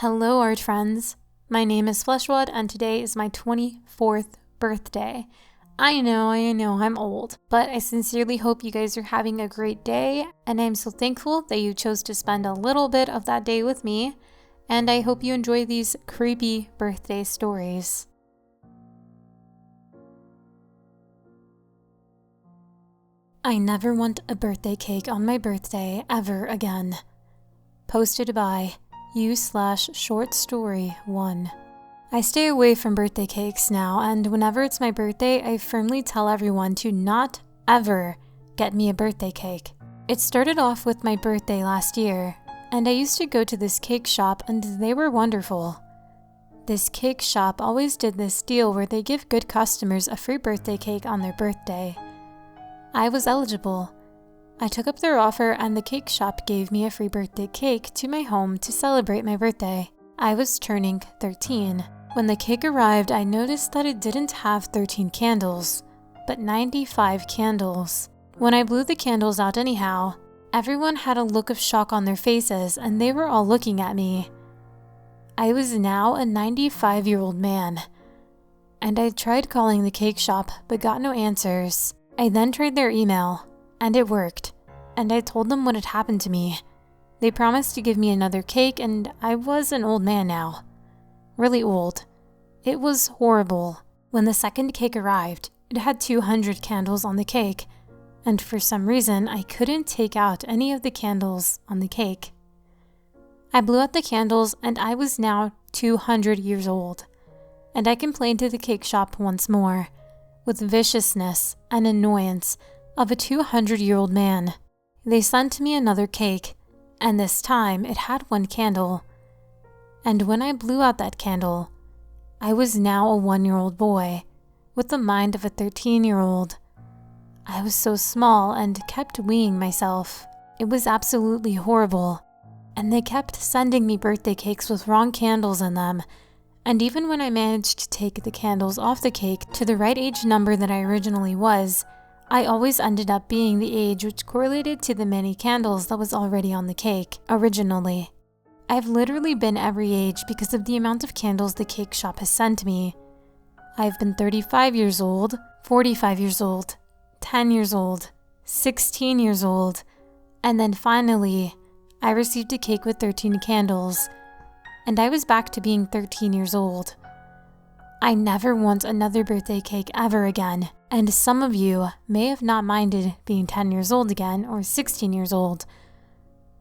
Hello, art friends. My name is Fleshwood, and today is my 24th birthday. I know, I'm old, but I sincerely hope you guys are having a great day, and I'm so thankful that you chose to spend a little bit of that day with me, and I hope you enjoy these creepy birthday stories. I never want a birthday cake on my birthday ever again. Posted by u/short story 1. I stay away from birthday cakes now, and whenever it's my birthday, I firmly tell everyone to not ever get me a birthday cake. It started off with my birthday last year, and I used to go to this cake shop and they were wonderful. This cake shop always did this deal where they give good customers a free birthday cake on their birthday. I was eligible. I took up their offer and the cake shop gave me a free birthday cake to my home to celebrate my birthday. I was turning 13. When the cake arrived, I noticed that it didn't have 13 candles, but 95 candles. When I blew the candles out anyhow, everyone had a look of shock on their faces and they were all looking at me. I was now a 95-year-old man, and I tried calling the cake shop but got no answers. I then tried their email, and it worked, and I told them what had happened to me. They promised to give me another cake, and I was an old man now. Really old. It was horrible. When the second cake arrived, it had 200 candles on the cake, and for some reason, I couldn't take out any of the candles on the cake. I blew out the candles, and I was now 200 years old, and I complained to the cake shop once more, with viciousness and annoyance of a 200-year-old man. They sent me another cake, and this time it had one candle. And when I blew out that candle, I was now a 1-year-old boy, with the mind of a 13-year-old. I was so small and kept weeing myself. It was absolutely horrible, and they kept sending me birthday cakes with wrong candles in them, and even when I managed to take the candles off the cake to the right age number that I originally was, I always ended up being the age which correlated to the many candles that was already on the cake, originally. I've literally been every age because of the amount of candles the cake shop has sent me. I've been 35 years old, 45 years old, 10 years old, 16 years old, and then finally, I received a cake with 13 candles, and I was back to being 13 years old. I never want another birthday cake ever again, and some of you may have not minded being 10 years old again or 16 years old,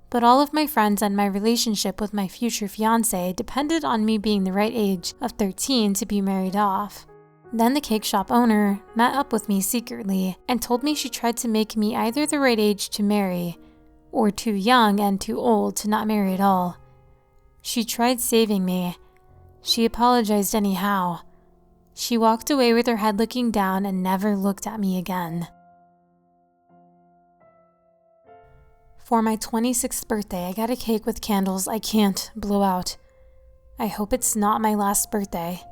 but all of my friends and my relationship with my future fiance depended on me being the right age of 13 to be married off. Then the cake shop owner met up with me secretly and told me she tried to make me either the right age to marry or too young and too old to not marry at all. She tried saving me. She apologized anyhow. She walked away with her head looking down and never looked at me again. For my 26th birthday, I got a cake with candles I can't blow out. I hope it's not my last birthday.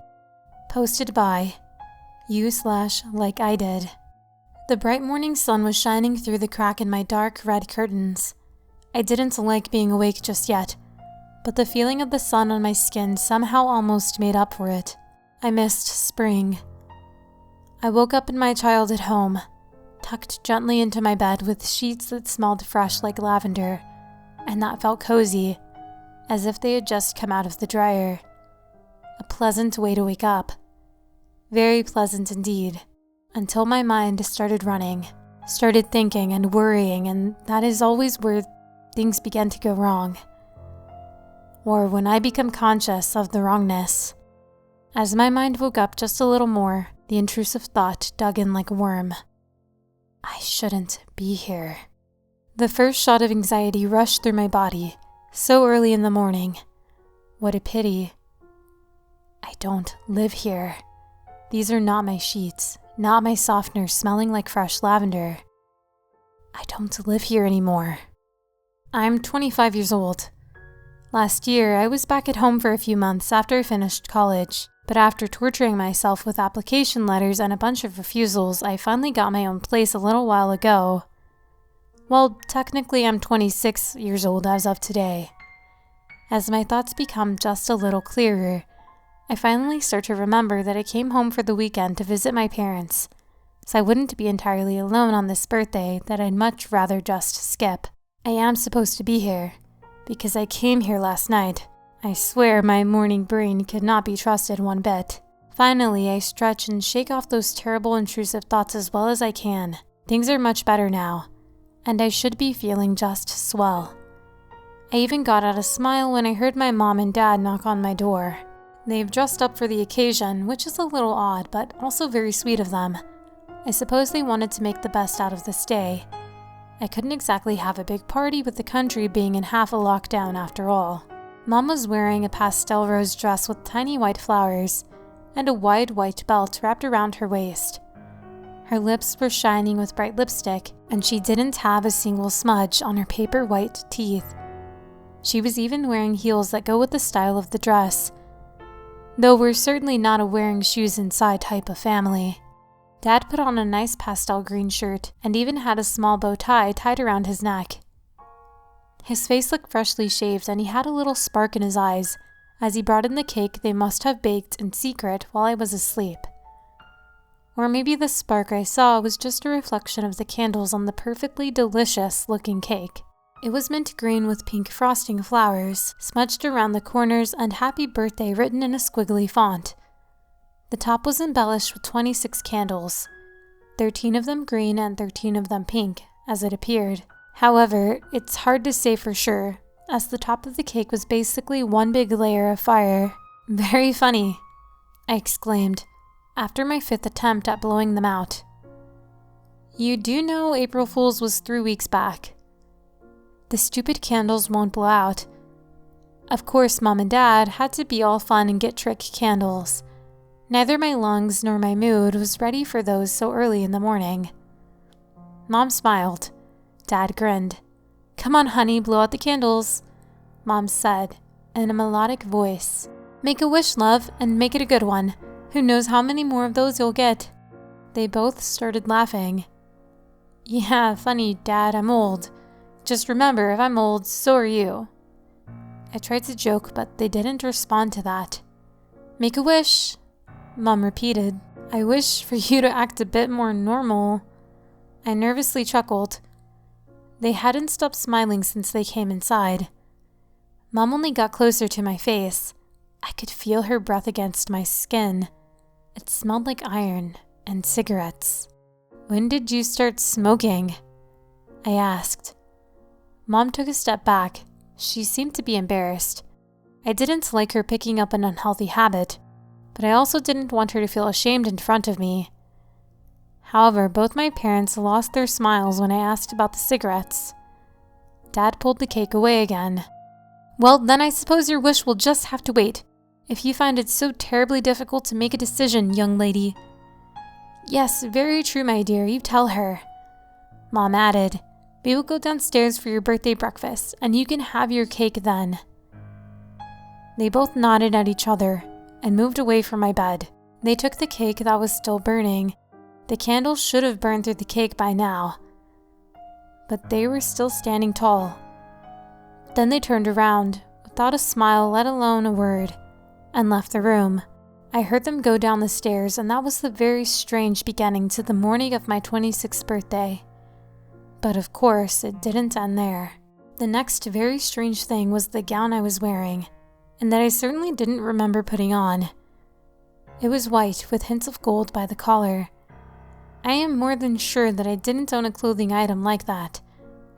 Posted by u/like I did. The bright morning sun was shining through the crack in my dark red curtains. I didn't like being awake just yet, but the feeling of the sun on my skin somehow almost made up for it. I missed spring. I woke up in my childhood home, tucked gently into my bed with sheets that smelled fresh like lavender, and that felt cozy, as if they had just come out of the dryer. A pleasant way to wake up. Very pleasant indeed, until my mind started running, started thinking and worrying, and that is always where things begin to go wrong. Or when I become conscious of the wrongness. As my mind woke up just a little more, the intrusive thought dug in like a worm. I shouldn't be here. The first shot of anxiety rushed through my body, so early in the morning. What a pity. I don't live here. These are not my sheets, not my softener smelling like fresh lavender. I don't live here anymore. I'm 25 years old. Last year, I was back at home for a few months after I finished college, but after torturing myself with application letters and a bunch of refusals, I finally got my own place a little while ago. Well, technically I'm 26 years old as of today. As my thoughts become just a little clearer, I finally start to remember that I came home for the weekend to visit my parents, so I wouldn't be entirely alone on this birthday that I'd much rather just skip. I am supposed to be here, because I came here last night. I swear my morning brain could not be trusted one bit. Finally, I stretch and shake off those terrible intrusive thoughts as well as I can. Things are much better now, and I should be feeling just swell. I even got out a smile when I heard my mom and dad knock on my door. They've dressed up for the occasion, which is a little odd, but also very sweet of them. I suppose they wanted to make the best out of this day. I couldn't exactly have a big party with the country being in half a lockdown after all. Mom was wearing a pastel rose dress with tiny white flowers and a wide white belt wrapped around her waist. Her lips were shining with bright lipstick, and she didn't have a single smudge on her paper white teeth. She was even wearing heels that go with the style of the dress, though we're certainly not a wearing shoes inside type of family. Dad put on a nice pastel green shirt and even had a small bow tie tied around his neck. His face looked freshly shaved and he had a little spark in his eyes as he brought in the cake they must have baked in secret while I was asleep. Or maybe the spark I saw was just a reflection of the candles on the perfectly delicious looking cake. It was mint green with pink frosting flowers, smudged around the corners and happy birthday written in a squiggly font. The top was embellished with 26 candles, 13 of them green and 13 of them pink, as it appeared. However, it's hard to say for sure, as the top of the cake was basically one big layer of fire. "Very funny," I exclaimed, after my 5th attempt at blowing them out. "You do know April Fool's was 3 weeks back. The stupid candles won't blow out." Of course, Mom and Dad had to be all fun and get trick candles. Neither my lungs nor my mood was ready for those so early in the morning. Mom smiled. Dad grinned. "Come on, honey, blow out the candles," Mom said in a melodic voice. "Make a wish, love, and make it a good one. Who knows how many more of those you'll get." They both started laughing. "Yeah, funny, Dad, I'm old. Just remember, if I'm old, so are you." I tried to joke, but they didn't respond to that. "Make a wish," Mom repeated. "I wish for you to act a bit more normal." I nervously chuckled. They hadn't stopped smiling since they came inside. Mom only got closer to my face. I could feel her breath against my skin. It smelled like iron and cigarettes. "When did you start smoking?" I asked. Mom took a step back. She seemed to be embarrassed. I didn't like her picking up an unhealthy habit, but I also didn't want her to feel ashamed in front of me. However, both my parents lost their smiles when I asked about the cigarettes. Dad pulled the cake away again. "Well, then I suppose your wish will just have to wait, if you find it so terribly difficult to make a decision, young lady." "Yes, very true, my dear, you tell her," Mom added. "We will go downstairs for your birthday breakfast, and you can have your cake then." They both nodded at each other and moved away from my bed. They took the cake that was still burning. The candles should have burned through the cake by now, but they were still standing tall. Then they turned around, without a smile, let alone a word, and left the room. I heard them go down the stairs, and that was the very strange beginning to the morning of my 26th birthday. But of course, it didn't end there. The next very strange thing was the gown I was wearing, and that I certainly didn't remember putting on. It was white with hints of gold by the collar. I am more than sure that I didn't own a clothing item like that.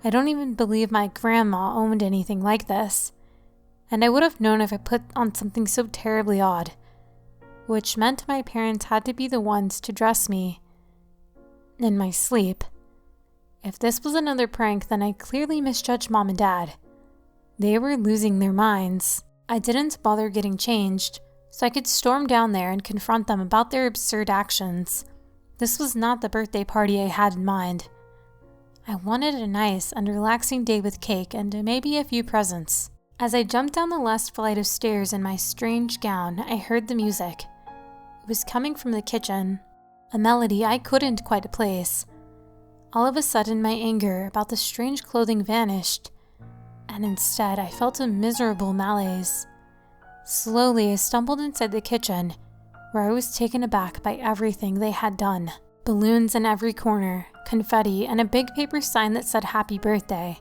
I don't even believe my grandma owned anything like this. And I would have known if I put on something so terribly odd, which meant my parents had to be the ones to dress me in my sleep. If this was another prank, then I clearly misjudged Mom and Dad. They were losing their minds. I didn't bother getting changed, so I could storm down there and confront them about their absurd actions. This was not the birthday party I had in mind. I wanted a nice and relaxing day with cake and maybe a few presents. As I jumped down the last flight of stairs in my strange gown, I heard the music. It was coming from the kitchen, a melody I couldn't quite place. All of a sudden, my anger about the strange clothing vanished, and instead I felt a miserable malaise. Slowly, I stumbled inside the kitchen, where I was taken aback by everything they had done. Balloons in every corner, confetti, and a big paper sign that said happy birthday.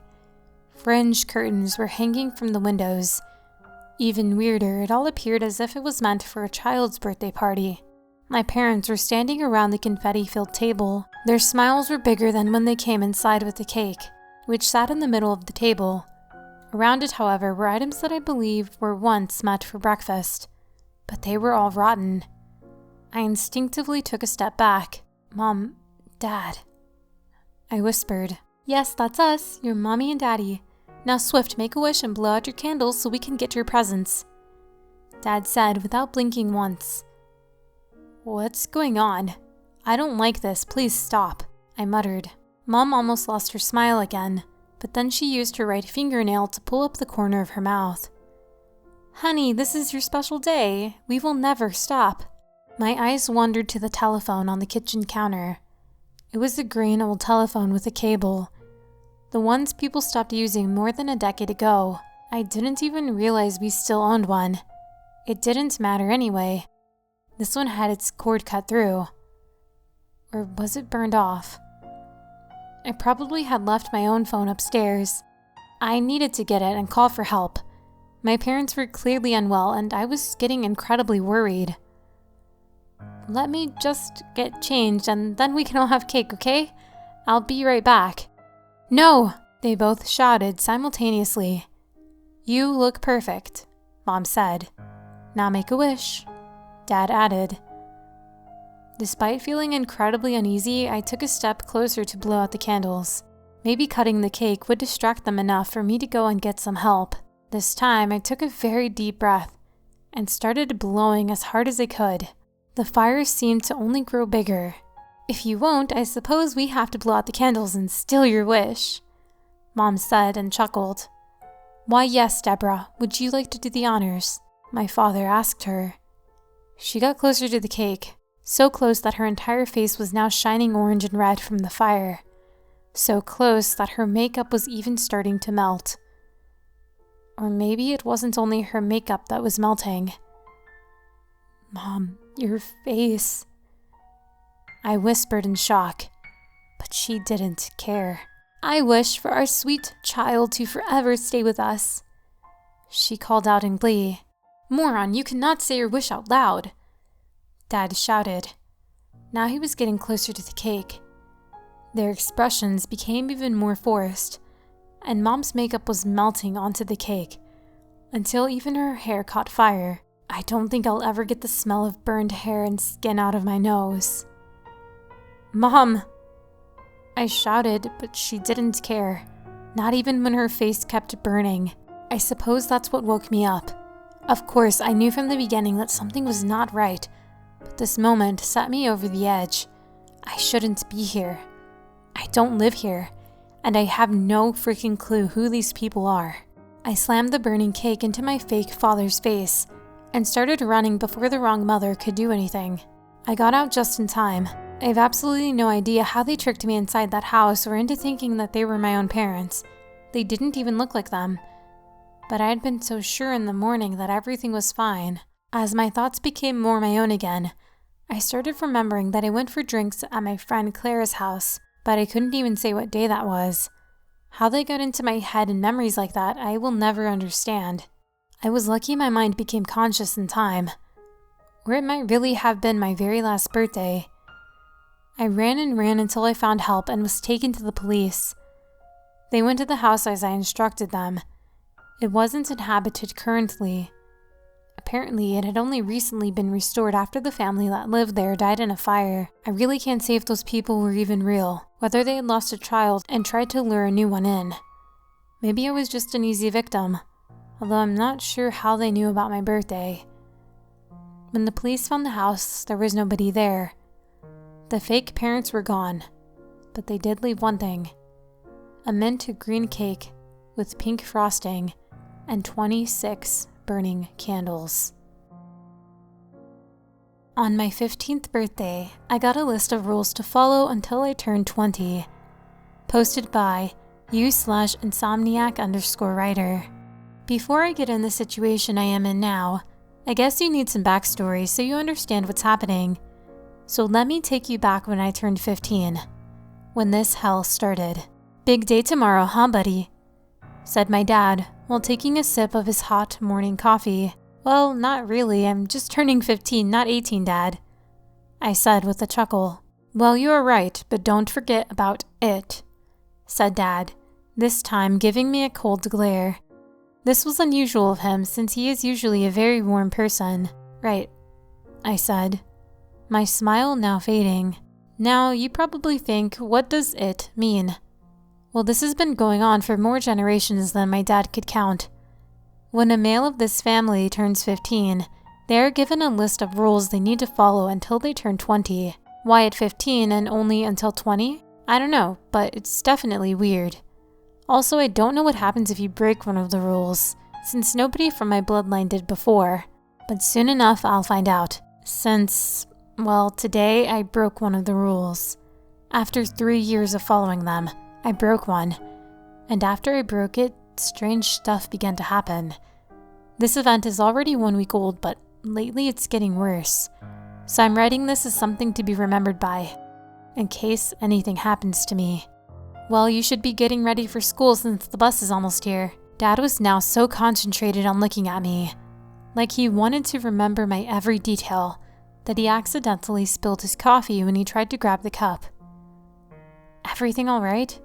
Fringe curtains were hanging from the windows. Even weirder, it all appeared as if it was meant for a child's birthday party. My parents were standing around the confetti-filled table. Their smiles were bigger than when they came inside with the cake, which sat in the middle of the table. Around it, however, were items that I believe were once meant for breakfast, but they were all rotten. I instinctively took a step back. "Mom, Dad," I whispered. "Yes, that's us, your mommy and daddy. Now Swift, make a wish and blow out your candles so we can get your presents," Dad said without blinking once. "What's going on? I don't like this, please stop," I muttered. Mom almost lost her smile again, but then she used her right fingernail to pull up the corner of her mouth. "Honey, this is your special day. We will never stop." My eyes wandered to the telephone on the kitchen counter. It was a green old telephone with a cable. The ones people stopped using more than a decade ago. I didn't even realize we still owned one. It didn't matter anyway. This one had its cord cut through. Or was it burned off? I probably had left my own phone upstairs. I needed to get it and call for help. My parents were clearly unwell and I was getting incredibly worried. "Let me just get changed and then we can all have cake, okay? I'll be right back." "No!" they both shouted simultaneously. "You look perfect," Mom said. "Now make a wish," Dad added. Despite feeling incredibly uneasy, I took a step closer to blow out the candles. Maybe cutting the cake would distract them enough for me to go and get some help. This time, I took a very deep breath and started blowing as hard as I could. The fire seemed to only grow bigger. "If you won't, I suppose we have to blow out the candles and steal your wish," Mom said and chuckled. "Why, yes, Deborah, would you like to do the honors?" my father asked her. She got closer to the cake, so close that her entire face was now shining orange and red from the fire. So close that her makeup was even starting to melt. Or maybe it wasn't only her makeup that was melting. "Mom, your face," I whispered in shock, but she didn't care. "I wish for our sweet child to forever stay with us," she called out in glee. "Moron, you cannot say your wish out loud," Dad shouted. Now he was getting closer to the cake. Their expressions became even more forced, and Mom's makeup was melting onto the cake, until even her hair caught fire. I don't think I'll ever get the smell of burned hair and skin out of my nose. "Mom!" I shouted, but she didn't care, not even when her face kept burning. I suppose that's what woke me up. Of course, I knew from the beginning that something was not right, but this moment set me over the edge. I shouldn't be here. I don't live here, and I have no freaking clue who these people are. I slammed the burning cake into my fake father's face and started running before the wrong mother could do anything. I got out just in time. I have absolutely no idea how they tricked me inside that house or into thinking that they were my own parents. They didn't even look like them. But I had been so sure in the morning that everything was fine. As my thoughts became more my own again, I started remembering that I went for drinks at my friend Claire's house, but I couldn't even say what day that was. How they got into my head and memories like that, I will never understand. I was lucky my mind became conscious in time. Or it might really have been my very last birthday. I ran and ran until I found help and was taken to the police. They went to the house as I instructed them. It wasn't inhabited currently. Apparently, it had only recently been restored after the family that lived there died in a fire. I really can't say if those people were even real, whether they had lost a child and tried to lure a new one in. Maybe I was just an easy victim, although I'm not sure how they knew about my birthday. When the police found the house, there was nobody there. The fake parents were gone, but they did leave one thing: a mint green cake with pink frosting and 26 burning candles. On my 15th birthday, I got a list of rules to follow until I turned 20. Posted by u/insomniac_writer. Before I get in the situation I am in now, I guess you need some backstory so you understand what's happening. So let me take you back when I turned 15, when this hell started. "Big day tomorrow, huh, buddy?" said my dad while taking a sip of his hot morning coffee. "Well, not really, I'm just turning 15, not 18, Dad," I said with a chuckle. "Well, you are right, but don't forget about it," said Dad, this time giving me a cold glare. This was unusual of him since he is usually a very warm person. "Right," I said, my smile now fading. Now, you probably think, what does it mean? Well, this has been going on for more generations than my dad could count. When a male of this family turns 15, they are given a list of rules they need to follow until they turn 20. Why at 15 and only until 20? I don't know, but it's definitely weird. Also, I don't know what happens if you break one of the rules, since nobody from my bloodline did before. But soon enough, I'll find out. Well, today I broke one of the rules. After 3 years of following them, I broke one. And after I broke it, strange stuff began to happen. This event is already 1 week old, but lately it's getting worse. So I'm writing this as something to be remembered by, in case anything happens to me. Well, you should be getting ready for school since the bus is almost here. Dad was now so concentrated on looking at me, like he wanted to remember my every detail, that he accidentally spilled his coffee when he tried to grab the cup. "Everything all right?"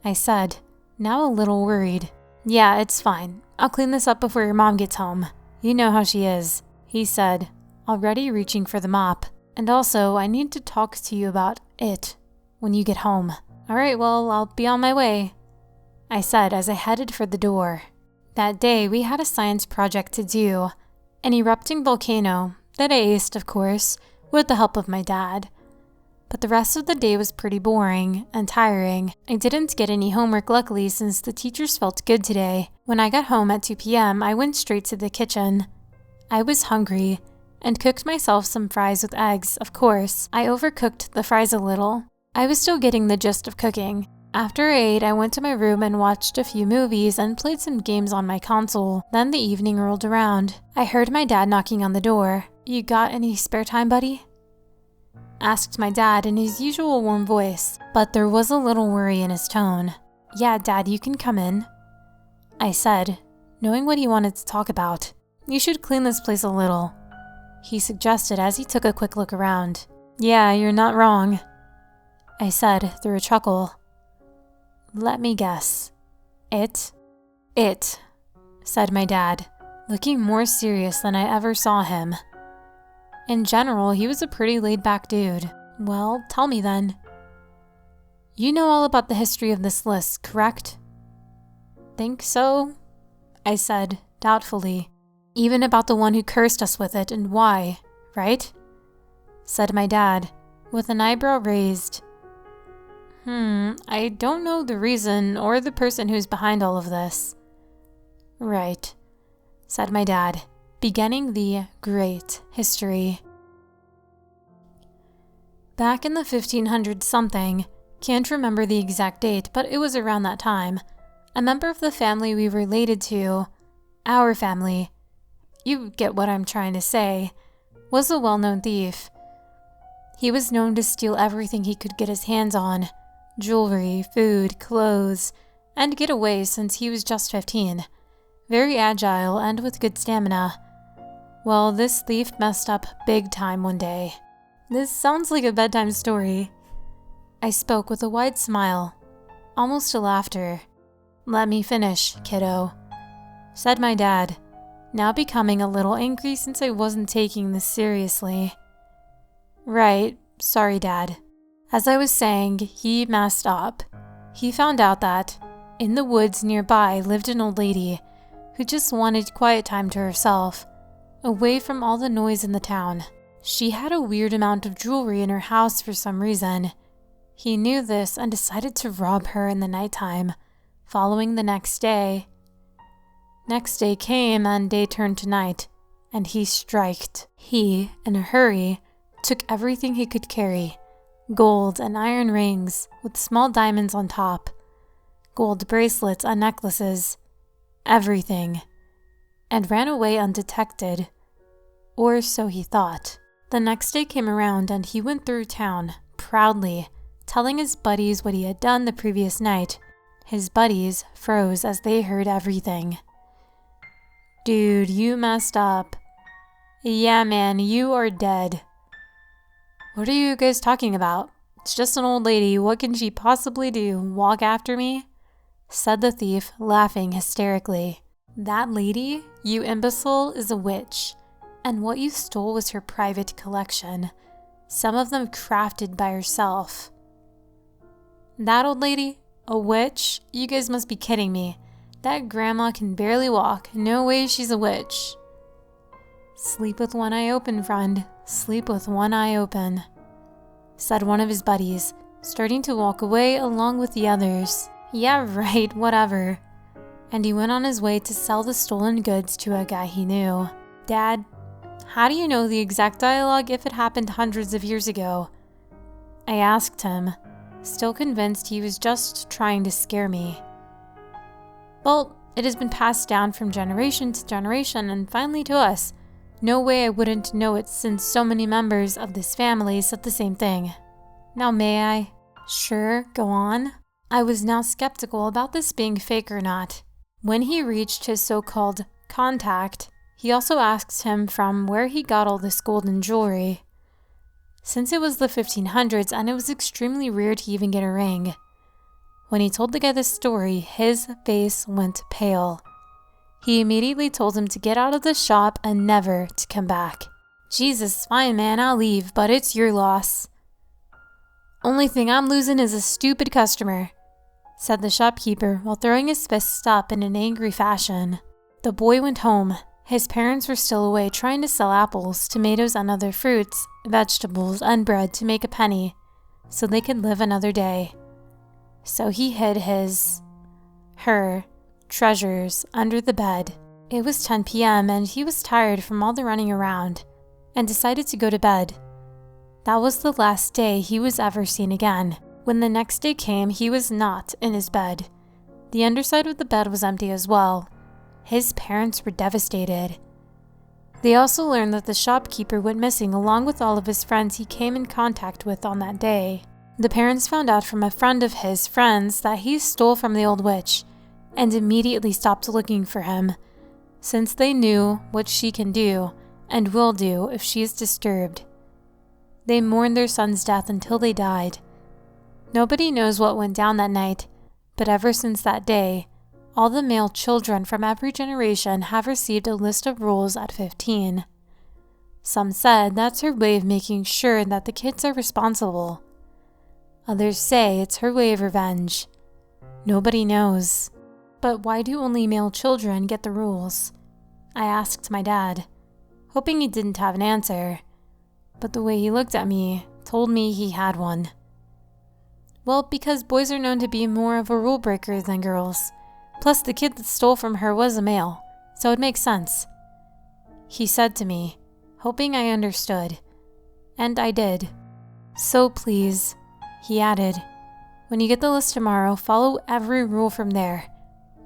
I said, now a little worried. "Yeah, it's fine. I'll clean this up before your mom gets home. You know how she is," he said, already reaching for the mop. "And also, I need to talk to you about it when you get home." "All right, well, I'll be on my way," I said as I headed for the door. That day, we had a science project to do, an erupting volcano that I aced, of course, with the help of my dad. But the rest of the day was pretty boring and tiring. I didn't get any homework luckily since the teachers felt good today. When I got home at 2 p.m., I went straight to the kitchen. I was hungry and cooked myself some fries with eggs, of course. I overcooked the fries a little. I was still getting the gist of cooking. After I ate, I went to my room and watched a few movies and played some games on my console. Then the evening rolled around. I heard my dad knocking on the door. "You got any spare time, buddy?" asked my dad in his usual warm voice, but there was a little worry in his tone. "Yeah, Dad, you can come in," I said, knowing what he wanted to talk about. "You should clean this place a little," he suggested as he took a quick look around. "Yeah, you're not wrong," I said through a chuckle. "Let me guess. It, said my dad, looking more serious than I ever saw him. In general, he was a pretty laid-back dude. "Well, tell me then. You know all about the history of this list, correct?" "Think so?" I said, doubtfully. "Even about the one who cursed us with it and why, right?" said my dad, with an eyebrow raised. I don't know the reason or the person who's behind all of this." "Right," said my dad, beginning the great history. Back in the 1500s something, can't remember the exact date, but it was around that time, a member of the family we related to, our family, you get what I'm trying to say, was a well-known thief. He was known to steal everything he could get his hands on, jewelry, food, clothes, and get away since he was just 15. Very agile and with good stamina. Well, this thief messed up big time one day. This sounds like a bedtime story. I spoke with a wide smile, almost a laughter. "Let me finish, kiddo," said my dad, now becoming a little angry since I wasn't taking this seriously. "Right, sorry, Dad. As I was saying, he messed up. He found out that, in the woods nearby lived an old lady who just wanted quiet time to herself, away from all the noise in the town. She had a weird amount of jewelry in her house for some reason. He knew this and decided to rob her in the nighttime, following the next day. Next day came and day turned to night, and he striked. He, in a hurry, took everything he could carry, gold and iron rings with small diamonds on top, gold bracelets and necklaces, everything, and ran away undetected. Or so he thought. The next day came around and he went through town, proudly, telling his buddies what he had done the previous night. His buddies froze as they heard everything. "Dude, you messed up." "Yeah, man, you are dead." "What are you guys talking about? It's just an old lady. What can she possibly do? Walk after me?" said the thief, laughing hysterically. "That lady, you imbecile, is a witch, and what you stole was her private collection, some of them crafted by herself." "That old lady? A witch? You guys must be kidding me. That grandma can barely walk. No way she's a witch." "Sleep with one eye open, friend. Sleep with one eye open," said one of his buddies, starting to walk away along with the others. "Yeah, right, whatever." And he went on his way to sell the stolen goods to a guy he knew. "Dad, how do you know the exact dialogue if it happened hundreds of years ago?" I asked him, still convinced he was just trying to scare me. "Well, it has been passed down from generation to generation and finally to us. No way I wouldn't know it since so many members of this family said the same thing. Now may I?" "Sure, go on." I was now skeptical about this being fake or not. When he reached his so-called contact, he also asked him from where he got all this golden jewelry, since it was the 1500s and it was extremely rare to even get a ring. When he told the guy this story, his face went pale. He immediately told him to get out of the shop and never to come back. "Jesus, fine man, I'll leave, but it's your loss." "Only thing I'm losing is a stupid customer," said the shopkeeper while throwing his fists up in an angry fashion. The boy went home. His parents were still away trying to sell apples, tomatoes, and other fruits, vegetables, and bread to make a penny, so they could live another day. So he hid her treasures under the bed. It was 10 p.m. and he was tired from all the running around and decided to go to bed. That was the last day he was ever seen again. When the next day came, he was not in his bed. The underside of the bed was empty as well. His parents were devastated. They also learned that the shopkeeper went missing along with all of his friends he came in contact with on that day. The parents found out from a friend of his friends that he stole from the old witch and immediately stopped looking for him, since they knew what she can do and will do if she is disturbed. They mourned their son's death until they died. Nobody knows what went down that night, but ever since that day, all the male children from every generation have received a list of rules at 15. Some said that's her way of making sure that the kids are responsible. Others say it's her way of revenge. Nobody knows. But why do only male children get the rules? I asked my dad, hoping he didn't have an answer, but the way he looked at me told me he had one. Well, because boys are known to be more of a rule breaker than girls. Plus, the kid that stole from her was a male, so it makes sense. He said to me, hoping I understood. And I did. "So please," he added, "when you get the list tomorrow, follow every rule from there,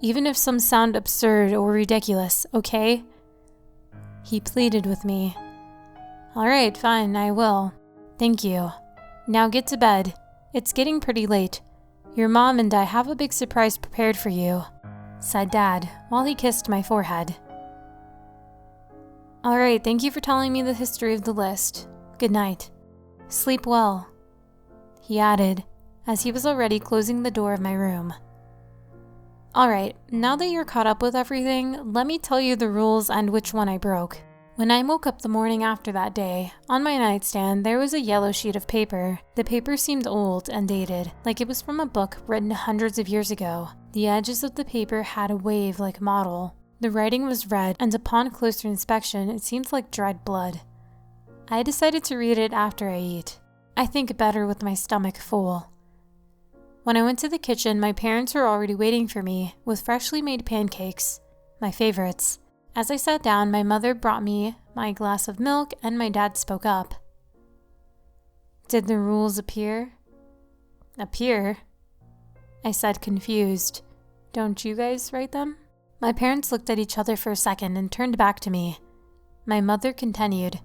even if some sound absurd or ridiculous, okay?" He pleaded with me. "Alright, fine, I will. Thank you. Now get to bed. It's getting pretty late. Your mom and I have a big surprise prepared for you," said Dad while he kissed my forehead. "Alright, thank you for telling me the history of the list. Good night. Sleep well," he added as he was already closing the door of my room. Alright, now that you're caught up with everything, let me tell you the rules and which one I broke. When I woke up the morning after that day, on my nightstand there was a yellow sheet of paper. The paper seemed old and dated, like it was from a book written hundreds of years ago. The edges of the paper had a wave-like model. The writing was red, and upon closer inspection it seemed like dried blood. I decided to read it after I eat. I think better with my stomach full. When I went to the kitchen, my parents were already waiting for me with freshly made pancakes, my favorites. As I sat down, my mother brought me my glass of milk and my dad spoke up. "Did the rules appear?" "Appear?" I said, confused. Don't you guys write them? My parents looked at each other for a second and turned back to me. My mother continued,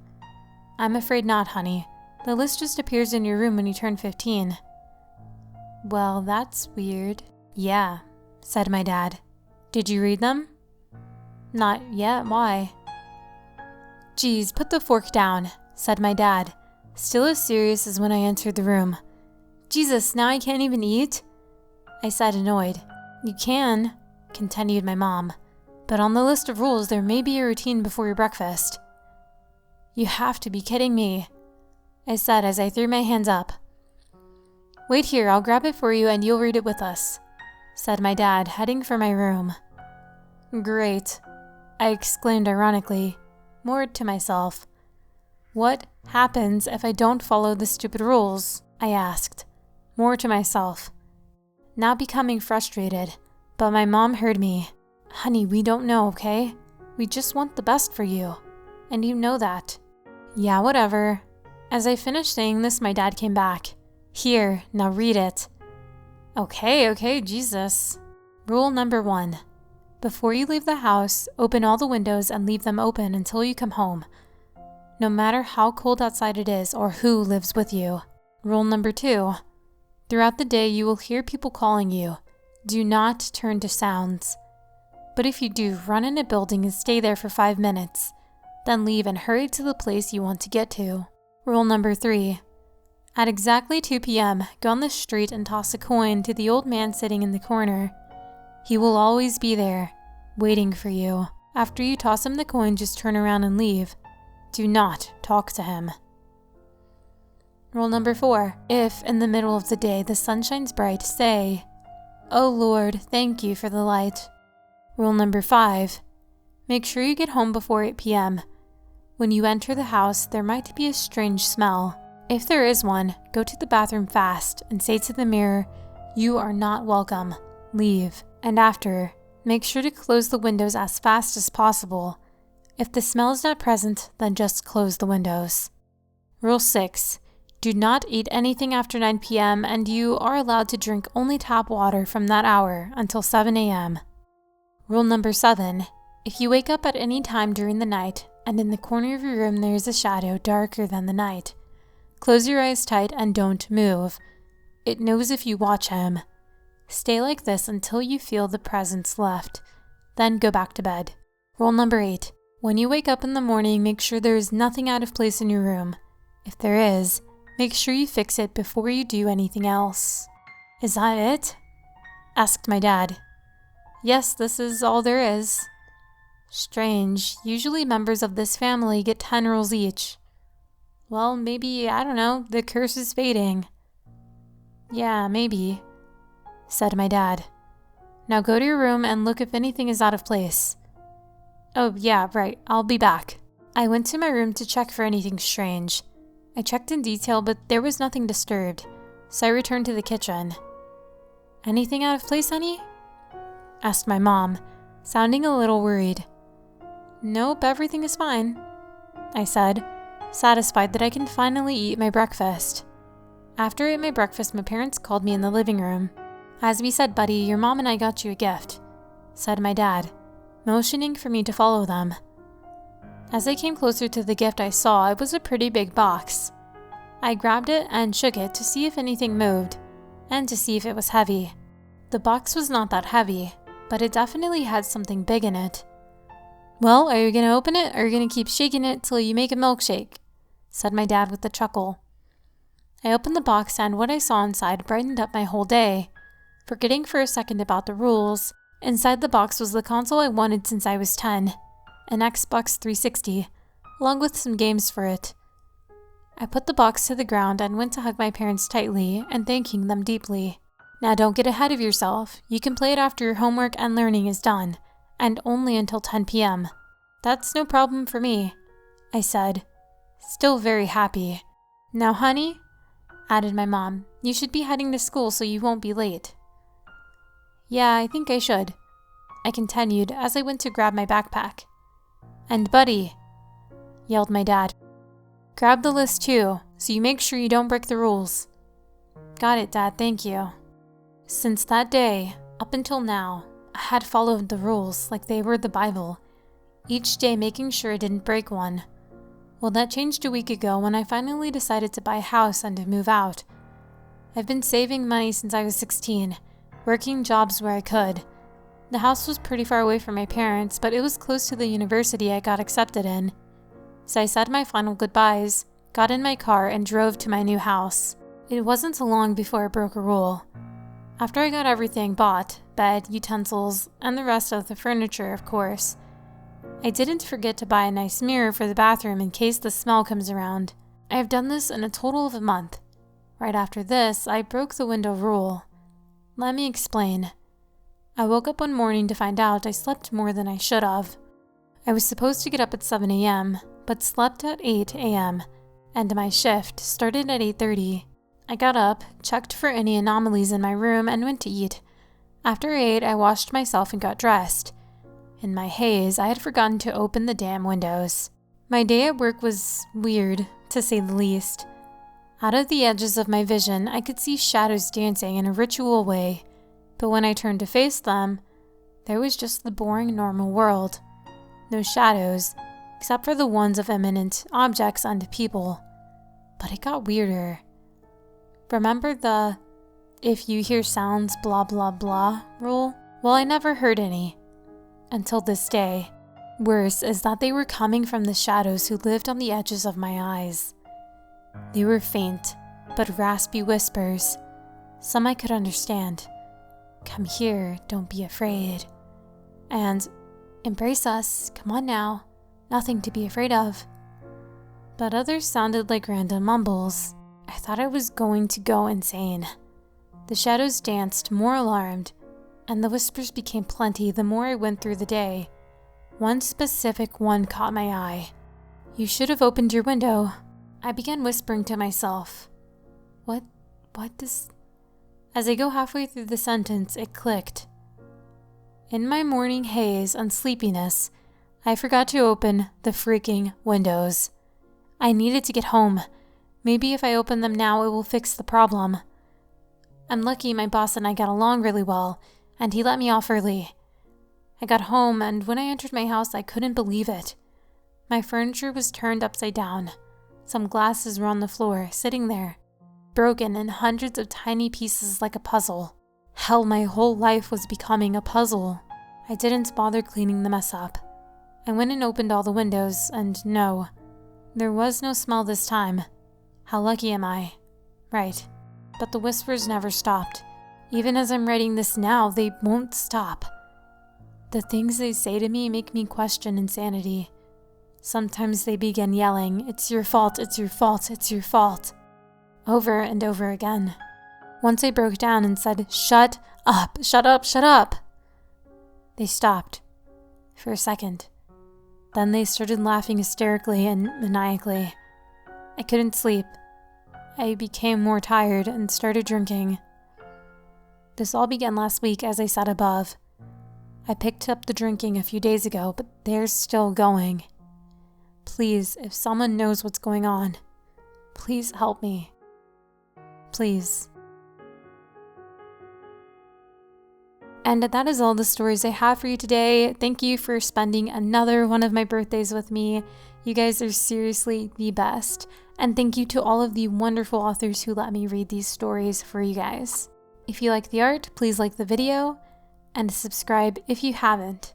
I'm afraid not, honey. The list just appears in your room when you turn 15. Well, that's weird. Yeah, said my dad. Did you read them? Not yet, why? Geez, put the fork down, said my dad, still as serious as when I entered the room. Jesus, now I can't even eat? I said, annoyed. You can, continued my mom, but on the list of rules there may be a routine before your breakfast. You have to be kidding me, I said as I threw my hands up. Wait here, I'll grab it for you and you'll read it with us, said my dad, heading for my room. Great, I exclaimed ironically, more to myself. What happens if I don't follow the stupid rules? I asked, more to myself, now becoming frustrated, but my mom heard me. Honey, we don't know, okay? We just want the best for you, and you know that. Yeah, whatever. As I finished saying this, my dad came back. Here, now read it. Okay, Jesus. Rule number 1. Before you leave the house, open all the windows and leave them open until you come home, no matter how cold outside it is or who lives with you. Rule number 2. Throughout the day, you will hear people calling you. Do not turn to sounds. But if you do, run in a building and stay there for 5 minutes. Then leave and hurry to the place you want to get to. Rule number 3. At exactly 2 p.m., go on the street and toss a coin to the old man sitting in the corner. He will always be there, waiting for you. After you toss him the coin, just turn around and leave. Do not talk to him. Rule number 4. If, in the middle of the day, the sun shines bright, say, "Oh Lord, thank you for the light." Rule number 5. Make sure you get home before 8 p.m. When you enter the house, there might be a strange smell. If there is one, go to the bathroom fast and say to the mirror, "You are not welcome. Leave." And after, make sure to close the windows as fast as possible. If the smell is not present, then just close the windows. Rule 6. Do not eat anything after 9 p.m. and you are allowed to drink only tap water from that hour until 7 a.m. Rule number 7. If you wake up at any time during the night and in the corner of your room there is a shadow darker than the night, close your eyes tight and don't move. It knows if you watch him. Stay like this until you feel the presence left, then go back to bed. Rule number 8. When you wake up in the morning, make sure there is nothing out of place in your room. If there is, make sure you fix it before you do anything else. Is that it? Asked my dad. Yes, this is all there is. Strange. Usually members of this family get 10 rules each. Well, maybe, I don't know, the curse is fading. Yeah, maybe, said my dad. Now go to your room and look if anything is out of place. Oh, yeah, right, I'll be back. I went to my room to check for anything strange. I checked in detail, but there was nothing disturbed, so I returned to the kitchen. Anything out of place, honey? Asked my mom, sounding a little worried. Nope, everything is fine, I said, satisfied that I can finally eat my breakfast. After I ate my breakfast, my parents called me in the living room. As we said, buddy, your mom and I got you a gift, said my dad, motioning for me to follow them. As I came closer to the gift I saw, it was a pretty big box. I grabbed it and shook it to see if anything moved, and to see if it was heavy. The box was not that heavy, but it definitely had something big in it. Well, are you going to open it, or are you going to keep shaking it till you make a milkshake? Said my dad with a chuckle. I opened the box and what I saw inside brightened up my whole day. Forgetting for a second about the rules, inside the box was the console I wanted since I was 10, an Xbox 360, along with some games for it. I put the box to the ground and went to hug my parents tightly and thanking them deeply. Now don't get ahead of yourself. You can play it after your homework and learning is done, and only until 10 p.m. That's no problem for me, I said, still very happy. Now, honey, added my mom, you should be heading to school so you won't be late. Yeah, I think I should, I continued as I went to grab my backpack. And buddy, yelled my dad, grab the list too, so you make sure you don't break the rules. Got it, Dad, thank you. Since that day, up until now, I had followed the rules like they were the Bible, each day making sure I didn't break one. Well, that changed a week ago when I finally decided to buy a house and to move out. I've been saving money since I was 16, working jobs where I could. The house was pretty far away from my parents, but it was close to the university I got accepted in. So I said my final goodbyes, got in my car, and drove to my new house. It wasn't long before I broke a rule. After I got everything bought, bed, utensils, and the rest of the furniture, of course, I didn't forget to buy a nice mirror for the bathroom in case the smell comes around. I have done this in a total of a month. Right after this, I broke the window rule. Let me explain. I woke up one morning to find out I slept more than I should have. I was supposed to get up at 7 a.m., but slept at 8 a.m., and my shift started at 8:30. I got up, checked for any anomalies in my room, and went to eat. After I ate, I washed myself and got dressed. In my haze, I had forgotten to open the damn windows. My day at work was weird, to say the least. Out of the edges of my vision, I could see shadows dancing in a ritual way, but when I turned to face them, there was just the boring normal world. No shadows, except for the ones of imminent objects and people. But it got weirder. Remember the "if you hear sounds blah blah blah" rule? Well, I never heard any. Until this day. Worse is that they were coming from the shadows who lived on the edges of my eyes. They were faint, but raspy whispers. Some I could understand. "Come here, don't be afraid." And "embrace us, come on now, nothing to be afraid of." But others sounded like random mumbles. I thought I was going to go insane. The shadows danced, more alarmed, and the whispers became plenty the more I went through the day. One specific one caught my eye. "You should have opened your window." I began whispering to myself. What does... As I go halfway through the sentence, it clicked. In my morning haze and sleepiness, I forgot to open the freaking windows. I needed to get home. Maybe if I open them now, it will fix the problem. I'm lucky my boss and I got along really well, and he let me off early. I got home, and when I entered my house, I couldn't believe it. My furniture was turned upside down. Some glasses were on the floor, sitting there, broken in hundreds of tiny pieces like a puzzle. Hell, my whole life was becoming a puzzle. I didn't bother cleaning the mess up. I went and opened all the windows, and no, there was no smell this time. How lucky am I? Right. But the whispers never stopped. Even as I'm writing this now, they won't stop. The things they say to me make me question insanity. Sometimes they begin yelling, "It's your fault, it's your fault, it's your fault," over and over again. Once I broke down and said, "Shut up, shut up, shut up." They stopped. For a second. Then they started laughing hysterically and maniacally. I couldn't sleep. I became more tired and started drinking. This all began last week, as I said above. I picked up the drinking a few days ago, but they're still going. Please, if someone knows what's going on, please help me. Please. And that is all the stories I have for you today. Thank you for spending another one of my birthdays with me. You guys are seriously the best. And thank you to all of the wonderful authors who let me read these stories for you guys. If you like the art, please like the video and subscribe if you haven't.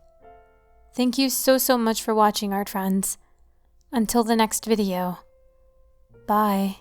Thank you so much for watching, art friends. Until the next video. Bye.